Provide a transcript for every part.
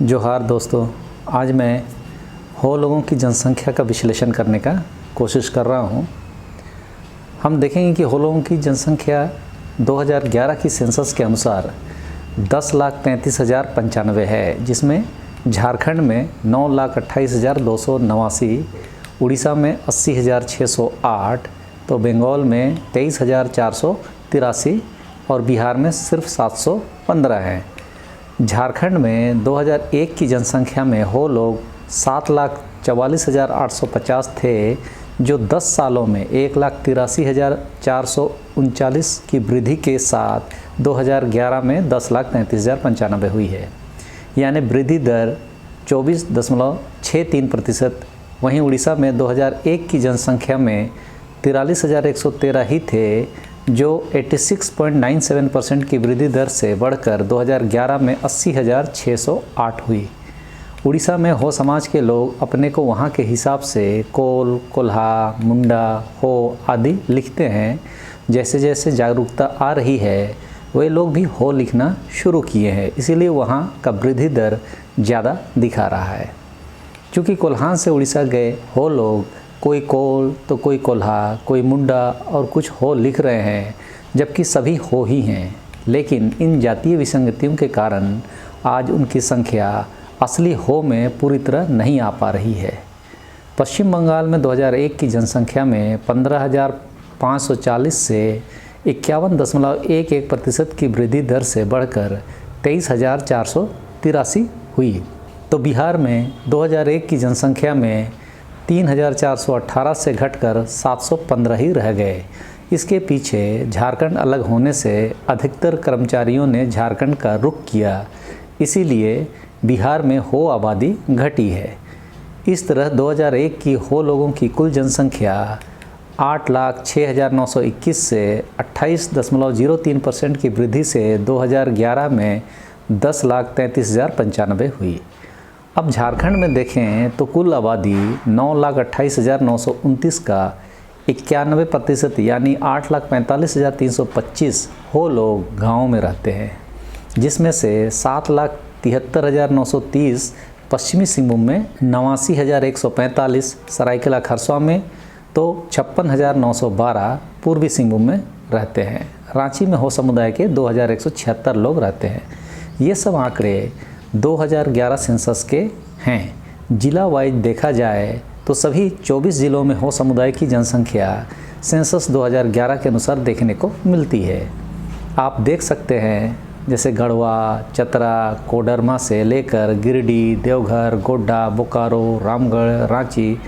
जोहार दोस्तों, आज मैं हो लोगों की जनसंख्या का विश्लेषण करने का कोशिश कर रहा हूँ। हम देखेंगे कि हो लोगों की जनसंख्या 2011 की सेंसस के अनुसार 10,33,095 है, जिसमें झारखंड में 9,28,289, उड़ीसा में 80,608, तो बंगाल में 23,483 और बिहार में सिर्फ 715 हैं। झारखंड में 2001 की जनसंख्या में हो लोग 7,44,850 थे, जो 10 सालों में 1,83,439 की वृद्धि के साथ 2011 में 10,33,095 हुई है, यानी वृद्धि दर 24.63%। वहीं उड़ीसा में 2001 की जनसंख्या में 43,113 ही थे, जो 86.97% की वृद्धि दर से बढ़कर 2011 में 80,608 हुई। उड़ीसा में हो समाज के लोग अपने को वहाँ के हिसाब से कोल, कोल्हा, मुंडा, हो आदि लिखते हैं। जैसे जैसे जागरूकता आ रही है, वे लोग भी हो लिखना शुरू किए हैं, इसीलिए वहाँ का वृद्धि दर ज़्यादा दिखा रहा है। क्योंकि कोल्हान से उड़ीसा गए हो लोग कोई कोल तो कोई कोल्हा, कोई मुंडा और कुछ हो लिख रहे हैं, जबकि सभी हो ही हैं। लेकिन इन जातीय विसंगतियों के कारण आज उनकी संख्या असली हो में पूरी तरह नहीं आ पा रही है। पश्चिम बंगाल में 2001 की जनसंख्या में 15,540 से 51.11% की वृद्धि दर से बढ़कर 23,483 हुई। तो बिहार में 2001 की जनसंख्या में 3,418 से घटकर 715 ही रह गए। इसके पीछे झारखंड अलग होने से अधिकतर कर्मचारियों ने झारखंड का रुख किया, इसीलिए बिहार में हो आबादी घटी है। इस तरह 2001 की हो लोगों की कुल जनसंख्या 8,06,921 से 28.03% की वृद्धि से 2011 में 10,33,095 हुई। अब झारखंड में देखें तो कुल आबादी 9,28,929 का 91% यानी 8,45,325 हो लोग गाँव में रहते हैं, जिसमें से 7,73,930 पश्चिमी सिंहभूम में, 89,145 सरायकेला खरसावां में, तो 56,912 पूर्वी सिंहभूम में रहते हैं। रांची में हो समुदाय के 2,176 लोग रहते हैं। ये सब आंकड़े 2011 सेंसस के हैं। जिला वाइज देखा जाए तो सभी 24 जिलों में हो समुदाय की जनसंख्या सेंसस 2011 के अनुसार देखने को मिलती है। आप देख सकते हैं, जैसे गढ़वा, चतरा, कोडरमा से लेकर गिरिडीह, देवघर, गोड्डा, बोकारो, रामगढ़, रांची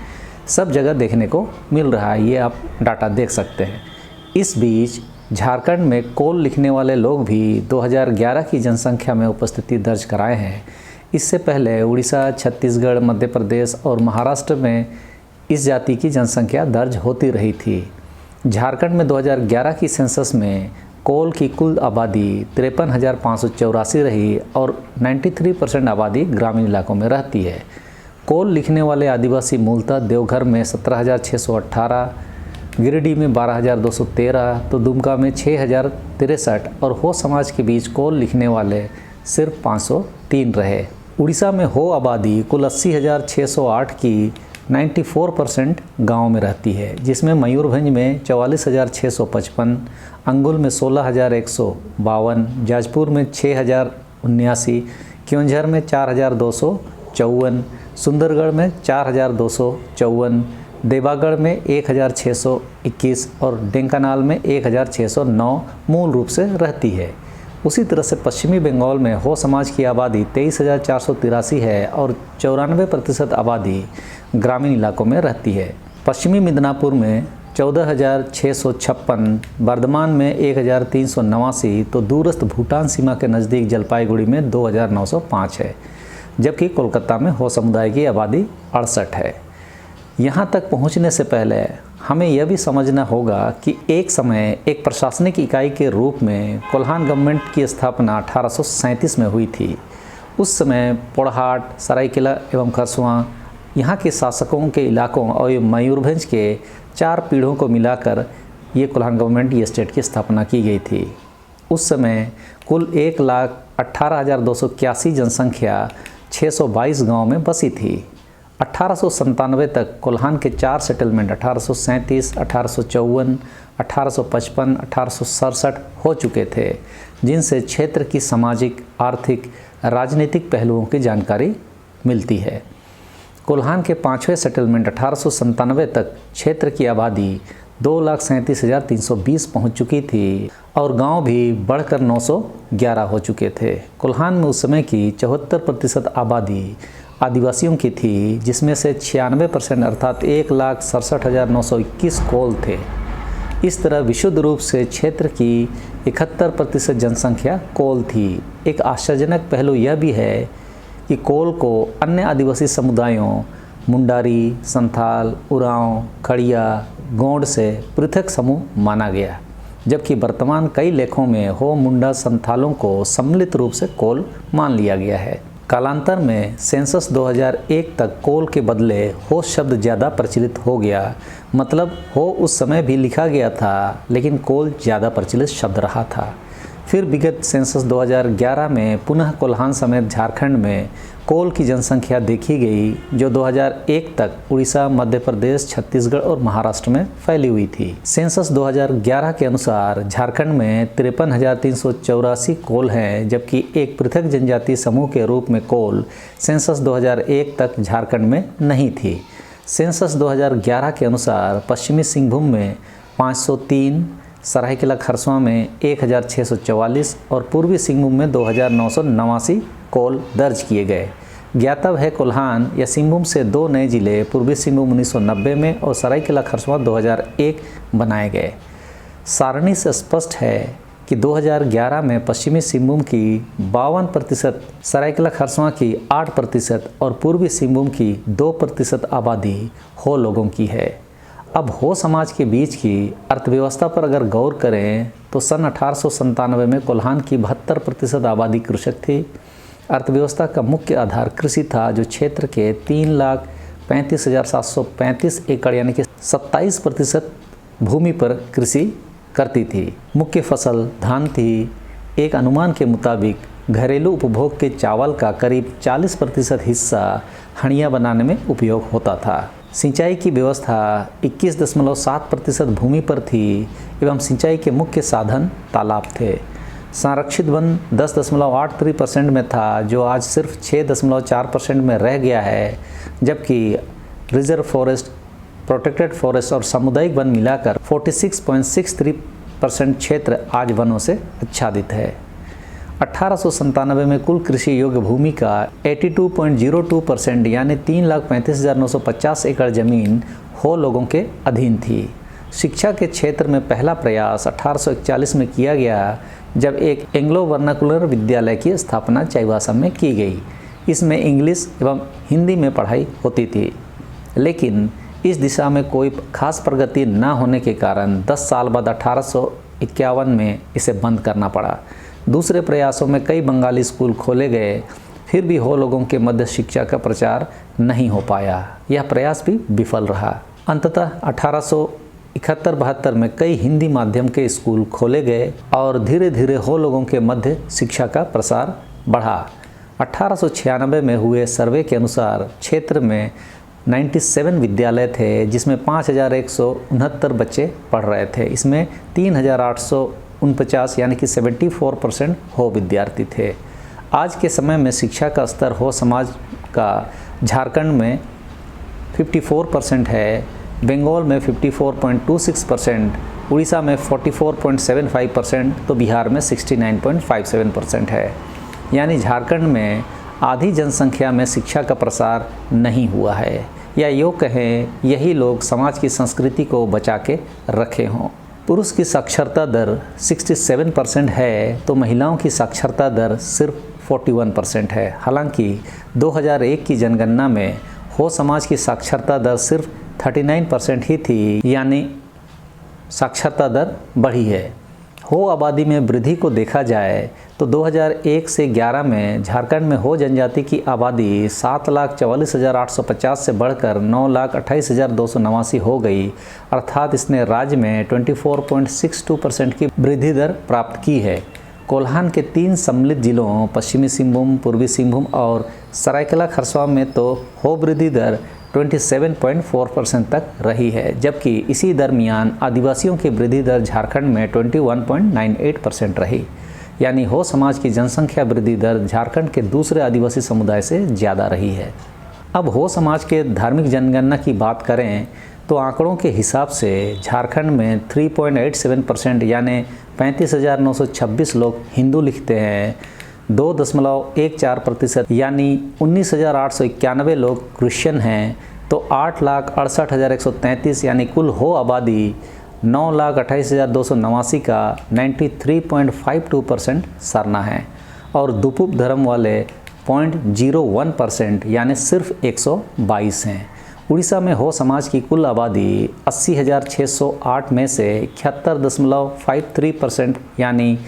सब जगह देखने को मिल रहा है। ये आप डाटा देख सकते हैं। इस बीच झारखंड में कोल लिखने वाले लोग भी 2011 की जनसंख्या में उपस्थिति दर्ज कराए हैं। इससे पहले उड़ीसा, छत्तीसगढ़, मध्य प्रदेश और महाराष्ट्र में इस जाति की जनसंख्या दर्ज होती रही थी। झारखंड में 2011 की सेंसस में कोल की कुल आबादी 53,584 रही और 93% आबादी ग्रामीण इलाकों में रहती है। कोल लिखने वाले आदिवासी मूलतः देवघर में 17,618, गिरिडीह में 12,213, तो दुमका में 6,063 और हो समाज के बीच कोल लिखने वाले सिर्फ 503 रहे। उड़ीसा में हो आबादी कुल 80,608 की 94% गांव में रहती है, जिसमें मयूरभंज में 44,655, अंगुल में 16,152, जाजपुर में 6,079, क्योंझर में 4,254, सुंदरगढ़ में 4,254, देवागढ़ में 1,621 और ढेंकानाल में 1,609 मूल रूप से रहती है। उसी तरह से पश्चिमी बंगाल में हो समाज की आबादी 23,483 है और 94% आबादी ग्रामीण इलाकों में रहती है। पश्चिमी मिदनापुर में 14,656, बर्धमान में 1,389, तो दूरस्थ भूटान सीमा के नज़दीक जलपाईगुड़ी में 2,905 है, जबकि कोलकाता में हो समुदाय की आबादी 68 है। यहाँ तक पहुँचने से पहले हमें यह भी समझना होगा कि एक समय एक प्रशासनिक इकाई के रूप में कोल्हान गवर्नमेंट की स्थापना 1837 में हुई थी। उस समय पोड़हाट, सरायकेला एवं खरसावां यहाँ के शासकों के इलाकों और मयूरभंज के 4 पीढ़ों को मिलाकर ये कोल्हान गवर्नमेंट ये स्टेट की स्थापना की गई थी। उस समय कुल 1,18,281 जनसंख्या 622 गांव में बसी थी। 1897 तक कोल्हान के 4 सेटलमेंट 1837, 1854, 1855, 1867 हो चुके थे, जिनसे क्षेत्र की सामाजिक, आर्थिक, राजनीतिक पहलुओं की जानकारी मिलती है। कोल्हान के 5वें सेटलमेंट 1897 तक क्षेत्र की आबादी 2,37,320 पहुँच चुकी थी और गांव भी बढ़कर 911 हो चुके थे। कोल्हान में उस समय की 74% आबादी आदिवासियों की थी, जिसमें से 96% अर्थात 1,67,921 कोल थे। इस तरह विशुद्ध रूप से क्षेत्र की 71% जनसंख्या कोल थी। एक आश्चर्यजनक पहलू यह भी है कि कोल को अन्य आदिवासी समुदायों मुंडारी, संथाल, उरांव, खड़िया, गोंड से पृथक समूह माना गया, जबकि वर्तमान कई लेखों में हो मुंडा संथालों को सम्मिलित रूप से कोल मान लिया गया है। कालांतर में सेंसस 2001 तक कोल के बदले हो शब्द ज़्यादा प्रचलित हो गया। मतलब हो उस समय भी लिखा गया था, लेकिन कोल ज़्यादा प्रचलित शब्द रहा था। फिर विगत सेंसस 2011 में पुनः कोल्हान समेत झारखंड में कोल की जनसंख्या देखी गई, जो 2001 तक उड़ीसा, मध्य प्रदेश, छत्तीसगढ़ और महाराष्ट्र में फैली हुई थी। सेंसस 2011 के अनुसार झारखंड में 53,384 कोल हैं, जबकि एक पृथक जनजाति समूह के रूप में कोल सेंसस 2001 तक झारखंड में नहीं थी। सेंसस 2011 के अनुसार पश्चिमी सिंहभूम में 503, सरायकेला खरसवां में 1,644 और पूर्वी सिंहभूम में 2,989 कोल दर्ज किए गए। ज्ञातव्य है कोल्हान या सिंहभूम से 2 नए जिले पूर्वी सिंहभूम 1990 में और सरायकेला खरसवां 2001 बनाए गए। सारणी से स्पष्ट है कि 2011 में पश्चिमी सिंहभूम की 52%, सरायकेला खरसवां की 8% और पूर्वी सिंहभूम की 2% आबादी हो लोगों की है। अब हो समाज के बीच की अर्थव्यवस्था पर अगर गौर करें तो सन 1897 में कोल्हान की 72% आबादी कृषक थी। अर्थव्यवस्था का मुख्य आधार कृषि था, जो क्षेत्र के 3,35,735 एकड़ यानी कि 27% भूमि पर कृषि करती थी। मुख्य फसल धान थी। एक अनुमान के मुताबिक घरेलू उपभोग के चावल का करीब 40% हिस्सा हणिया बनाने में उपयोग होता था। सिंचाई की व्यवस्था 21.7% भूमि पर थी एवं सिंचाई के मुख्य साधन तालाब थे। संरक्षित वन 10.83% में था, जो आज सिर्फ 6.4% में रह गया है, जबकि रिजर्व फॉरेस्ट, प्रोटेक्टेड फॉरेस्ट और सामुदायिक वन मिलाकर 46.63% क्षेत्र आज वनों से आच्छादित है। 1897 में कुल कृषि योग्य भूमि का 82.02% यानी 3,35,950 एकड़ जमीन हो लोगों के अधीन थी। शिक्षा के क्षेत्र में पहला प्रयास 1841 में किया गया, जब एक एंग्लो वर्नाकुलर विद्यालय की स्थापना चाईबासा में की गई। इसमें इंग्लिश एवं हिंदी में पढ़ाई होती थी, लेकिन इस दिशा में कोई खास प्रगति न होने के कारण 10 साल बाद 1851 में इसे बंद करना पड़ा। दूसरे प्रयासों में कई बंगाली स्कूल खोले गए, फिर भी हो लोगों के मध्य शिक्षा का प्रचार नहीं हो पाया। यह प्रयास भी विफल रहा। अंततः 1871-72 में कई हिंदी माध्यम के स्कूल खोले गए और धीरे धीरे हो लोगों के मध्य शिक्षा का प्रसार बढ़ा। 1896 में हुए सर्वे के अनुसार क्षेत्र में 97 विद्यालय थे, जिसमें 5,169 बच्चे पढ़ रहे थे। इसमें 3,849 यानी कि 74% हो विद्यार्थी थे। आज के समय में शिक्षा का स्तर हो समाज का झारखंड में 54% है, बंगाल में 54.26%, उड़ीसा में 44.75%, तो बिहार में 69.57% है। यानी झारखंड में आधी जनसंख्या में शिक्षा का प्रसार नहीं हुआ है, या यूँ कहें यही लोग समाज की संस्कृति को बचा के रखे हों। पुरुष की साक्षरता दर 67% है, तो महिलाओं की साक्षरता दर सिर्फ 41% है। हालांकि 2001 की जनगणना में हो समाज की साक्षरता दर सिर्फ 39% ही थी, यानी साक्षरता दर बढ़ी है। हो आबादी में वृद्धि को देखा जाए तो 2001 से 11 में झारखंड में हो जनजाति की आबादी 7,44,850 से बढ़कर 9,28,289 हो गई, अर्थात इसने राज्य में 24.62% की वृद्धि दर प्राप्त की है। कोल्हान के 3 सम्मिलित जिलों पश्चिमी सिंहभूम, पूर्वी सिंहभूम और सरायकेला खरसावां में तो हो वृद्धि दर 27.4% तक रही है, जबकि इसी दरमियान आदिवासियों की वृद्धि दर झारखंड में 21.98% रही। यानी हो समाज की जनसंख्या वृद्धि दर झारखंड के दूसरे आदिवासी समुदाय से ज़्यादा रही है। अब हो समाज के धार्मिक जनगणना की बात करें तो आंकड़ों के हिसाब से झारखंड में 3.87% यानी 35,926 लोग हिंदू लिखते हैं, 2.14% यानी 19,891 लोग क्रिश्चियन हैं, तो 8,68,133 यानी कुल हो आबादी 9,28,289 का 93.52% सरना है और दुपुप धर्म वाले 0.01% यानी सिर्फ 122 हैं। उड़ीसा में हो समाज की कुल आबादी 80,608 में से 71.53% यानी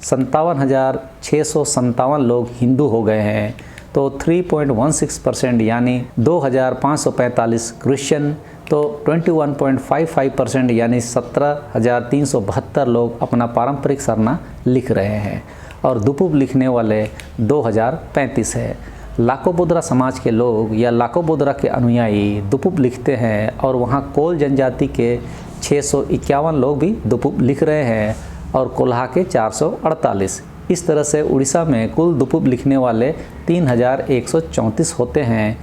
57,657 लोग हिंदू हो गए हैं, तो 3.16% यानी 2,545 क्रिश्चियन, तो 21.55% यानी 17,372 लोग अपना पारंपरिक सरना लिख रहे हैं और दुपुप लिखने वाले 2,035 है। लाकोबोद्रा समाज के लोग या लाकोबोद्रा के अनुयायी दुपुप लिखते हैं और वहाँ कोल जनजाति के 651 लोग भी दुपुप लिख रहे हैं और कोल्हा के 448। इस तरह से उड़ीसा में कुल दुपुप लिखने वाले 3,134 होते हैं,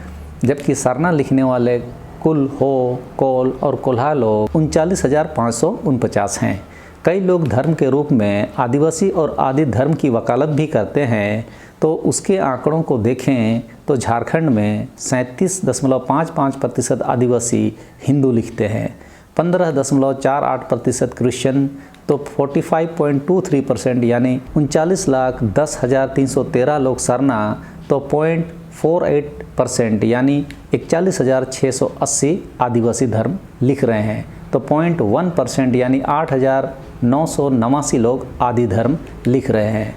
जबकि सरना लिखने वाले कुल हो, कोल और कोल्हा लोग 39,549 हैं। कई लोग धर्म के रूप में आदिवासी और आदि धर्म की वकालत भी करते हैं, तो उसके आंकड़ों को देखें तो झारखंड में 37.55% आदिवासी हिंदू लिखते हैं, 15.48% क्रिश्चियन, तो 45.23% यानी 39,10,313 लोग सरना, तो 0.48% यानी 41,680 आदिवासी धर्म लिख रहे हैं, तो 0.1% यानी 8,989 लोग आदि धर्म लिख रहे हैं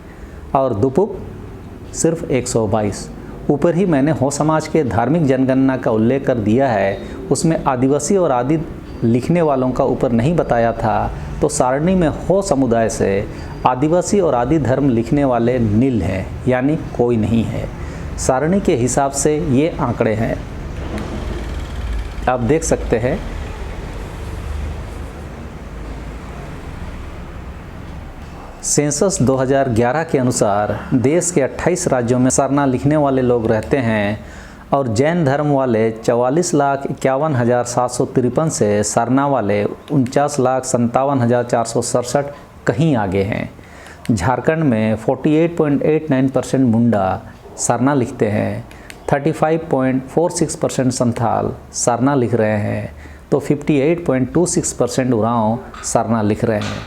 और दुपुप सिर्फ 122। ऊपर ही मैंने हो समाज के धार्मिक जनगणना का उल्लेख कर दिया है, उसमें आदिवासी और आदि लिखने वालों का ऊपर नहीं बताया था, तो सारणी में हो समुदाय से आदिवासी और आदि धर्म लिखने वाले नील हैं, यानी कोई नहीं है। सारणी के हिसाब से ये आंकड़े हैं, आप देख सकते हैं। सेंसस 2011 के अनुसार देश के 28 राज्यों में सरना लिखने वाले लोग रहते हैं और जैन धर्म वाले 44,51,753 से सरना वाले 49,57,467 कहीं आगे हैं। झारखंड में 48.89% मुंडा सरना लिखते हैं, 35.46% संथाल सरना लिख रहे हैं, तो 58.26% उरांव सरना लिख रहे हैं।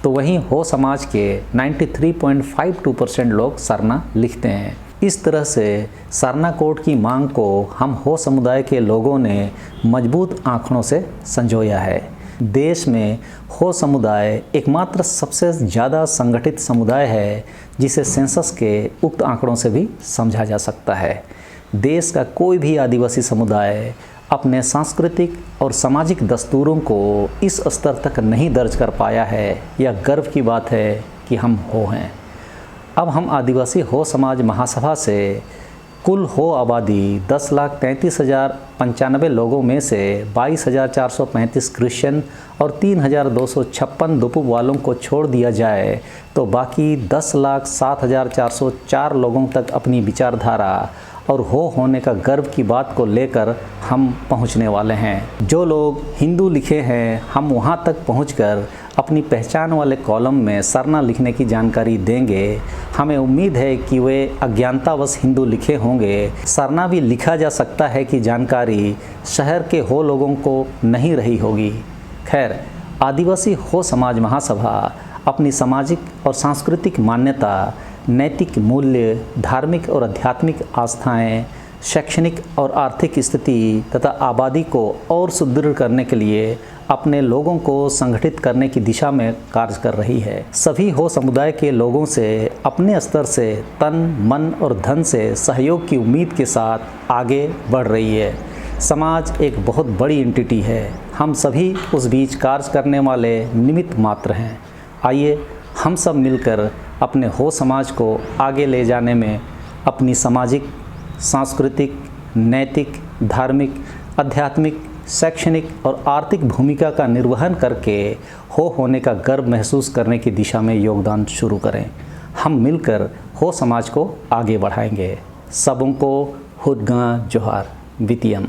तो वहीं हो समाज के 93.52% लोग सरना लिखते हैं। इस तरह से सरना कोड की मांग को हम हो समुदाय के लोगों ने मजबूत आंकड़ों से संजोया है। देश में हो समुदाय एकमात्र सबसे ज़्यादा संगठित समुदाय है जिसे सेंसस के उक्त आंकड़ों से भी समझा जा सकता है। देश का कोई भी आदिवासी समुदाय अपने सांस्कृतिक और सामाजिक दस्तूरों को इस स्तर तक नहीं दर्ज कर पाया है। यह गर्व की बात है कि हम हो हैं। अब हम आदिवासी हो समाज महासभा से कुल हो आबादी 10,33,095 लोगों में से 22,435 क्रिश्चियन और 3,256 दुपुप वालों को छोड़ दिया जाए तो बाकी 10,07,404 लोगों तक अपनी विचारधारा और होने का गर्व की बात को लेकर हम पहुंचने वाले हैं। जो लोग हिंदू लिखे हैं, हम वहां तक पहुंचकर अपनी पहचान वाले कॉलम में सरना लिखने की जानकारी देंगे। हमें उम्मीद है कि वे अज्ञानतावश हिंदू लिखे होंगे। सरना भी लिखा जा सकता है कि जानकारी शहर के हो लोगों को नहीं रही होगी। खैर, आदिवासी हो समाज महासभा अपनी सामाजिक और सांस्कृतिक मान्यता, नैतिक मूल्य, धार्मिक और आध्यात्मिक आस्थाएं, शैक्षणिक और आर्थिक स्थिति तथा आबादी को और सुदृढ़ करने के लिए अपने लोगों को संगठित करने की दिशा में कार्य कर रही है। सभी हो समुदाय के लोगों से अपने स्तर से तन, मन और धन से सहयोग की उम्मीद के साथ आगे बढ़ रही है। समाज एक बहुत बड़ी एंटिटी है, हम सभी उस बीच कार्य करने वाले निमित्त मात्र हैं। आइए हम सब मिलकर अपने हो समाज को आगे ले जाने में अपनी सामाजिक सांस्कृतिक, नैतिक, धार्मिक, आध्यात्मिक, शैक्षणिक और आर्थिक भूमिका का निर्वहन करके होने का गर्व महसूस करने की दिशा में योगदान शुरू करें। हम मिलकर हो समाज को आगे बढ़ाएंगे। सबों को हुदगा जोहार। वितियम।